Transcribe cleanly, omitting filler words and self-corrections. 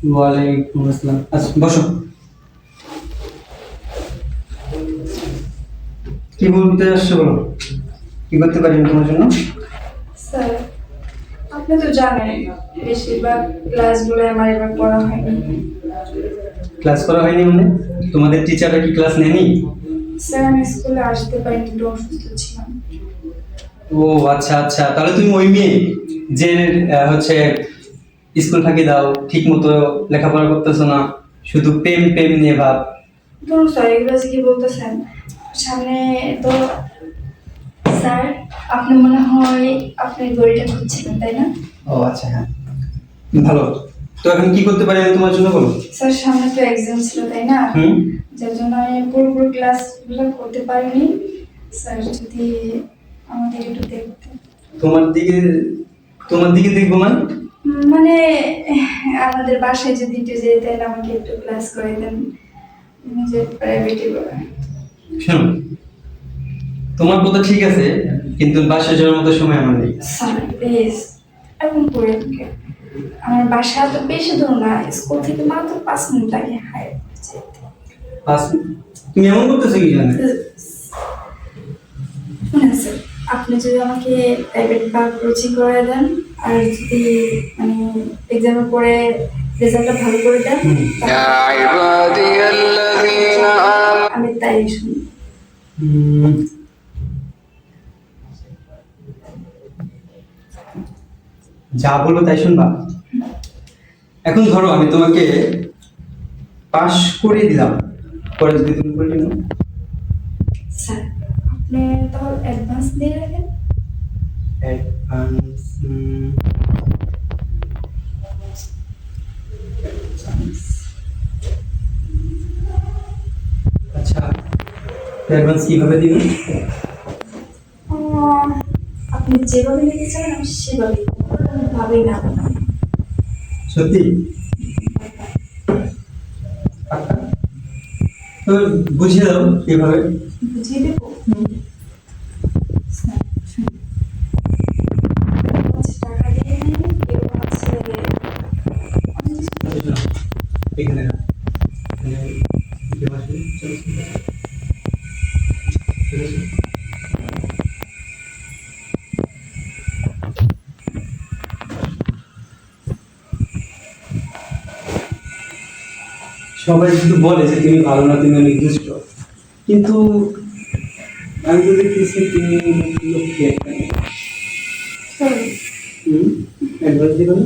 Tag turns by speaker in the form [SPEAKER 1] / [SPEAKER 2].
[SPEAKER 1] ওয়ালাইকুম আসসালাম। আচ্ছা বসো। কি বলতে আসছো বলো, কি করতে পারি আমি তোমার জন্য?
[SPEAKER 2] স্যার, আপনি তো জানেন বেশিরভাগ ক্লাসগুলো আমার এবার পড়া হয়নি।
[SPEAKER 1] ক্লাস করা হয়নি মানে? তোমাদের টিচাররা কি ক্লাস নেয়নি?
[SPEAKER 2] স্যার, আমি স্কুলে আসতে পারিনি, একটু অসুস্থ ছিলাম।
[SPEAKER 1] ও আচ্ছা আচ্ছা, তাহলে তুমি ওই মেয়ে যে হচ্ছে স্কুল ফাঁকি দাও, ঠিক মতো লেখাপড়া করতেছো না, শুধু প্রেম প্রেম নিয়ে ভাব।
[SPEAKER 2] ধরুন স্যার, এগুলো যে কি বলতেছেন সামনে তো। স্যার, আপনি মনে হয় আপনি ঘড়িটা খুঁজছিলেন, তাই না?
[SPEAKER 1] ও আচ্ছা, হ্যাঁ ভালো। তো এখন কি করতে পারি আমি তোমার জন্য বলো?
[SPEAKER 2] স্যার, সামনে তো এক্সাম ছিল, তাই না?
[SPEAKER 1] হুম।
[SPEAKER 2] যার জন্য আমি পুরোপুরি ক্লাসগুলো করতে পারিনি। স্যার, যদি আমাদের একটু দেখতেন।
[SPEAKER 1] তোমার দিকে, তোমার দিকে দেখবো মানে?
[SPEAKER 2] মানে আমাদের বাসায় যদি একটু যেতেন, আমাকে একটু ক্লাস করে দেন নিজের প্রাইভেটে করে।
[SPEAKER 1] শোনো, তোমার কথা ঠিক আছে, কিন্তু বাসা যাওয়ার মতো সময় আমার নেই।
[SPEAKER 2] স্যার প্লিজ, এরকম করে দিকে। আমার বাসা তো বেশি দূর না, স্কুল থেকে মাত্র 5 মিনিট লাগে হাই যেতে।
[SPEAKER 1] পাঁচ মিনিট? তুমি এমন করতেছো কি জানে?
[SPEAKER 2] শুনেন স্যার, আপনি যদি আমাকে প্রাইভেট বা কোচিং করে দেন, আর যদি মানে এক্সামের পরে রেজাল্টটা ভালো করে দেন, আমি তাই শুনি।
[SPEAKER 1] হুম, যা বলবো তাই শুনবা? এখন ধরো আমি তোমাকে পাশ করে দিলাম, পরে যদি তুমি করে নাও।
[SPEAKER 2] স্যার, আপনি তাহলে অ্যাডভান্স দিয়ে রাখেন।
[SPEAKER 1] অ্যাডভান্স? আচ্ছা, অ্যাডভান্স কিভাবে দিবেন?
[SPEAKER 2] আহ, আপনি যেভাবে নিতে চান আমি সেভাবে ভাবেই না।
[SPEAKER 1] সত্যি? পাক্কা? তো বুঝিয়ে দাও কিভাবে।
[SPEAKER 2] বুঝিয়ে দেবো। স্যার, শুনুন, টাকা দিয়ে নেন, কেউ হচ্ছে অনেক কিছু।
[SPEAKER 1] এখানে না, এখানে দিতে পারছি। চলো, ঠিক আছে। সবাই শুধু বলে যে তুমি ভালো না, তুমি অনেক দুষ্ট, কিন্তু আমি তো দেখতেছি তুমি লক্ষ্মী একটা মেয়ে।
[SPEAKER 2] Sorry.
[SPEAKER 1] অ্যাডভান্স দিবে না?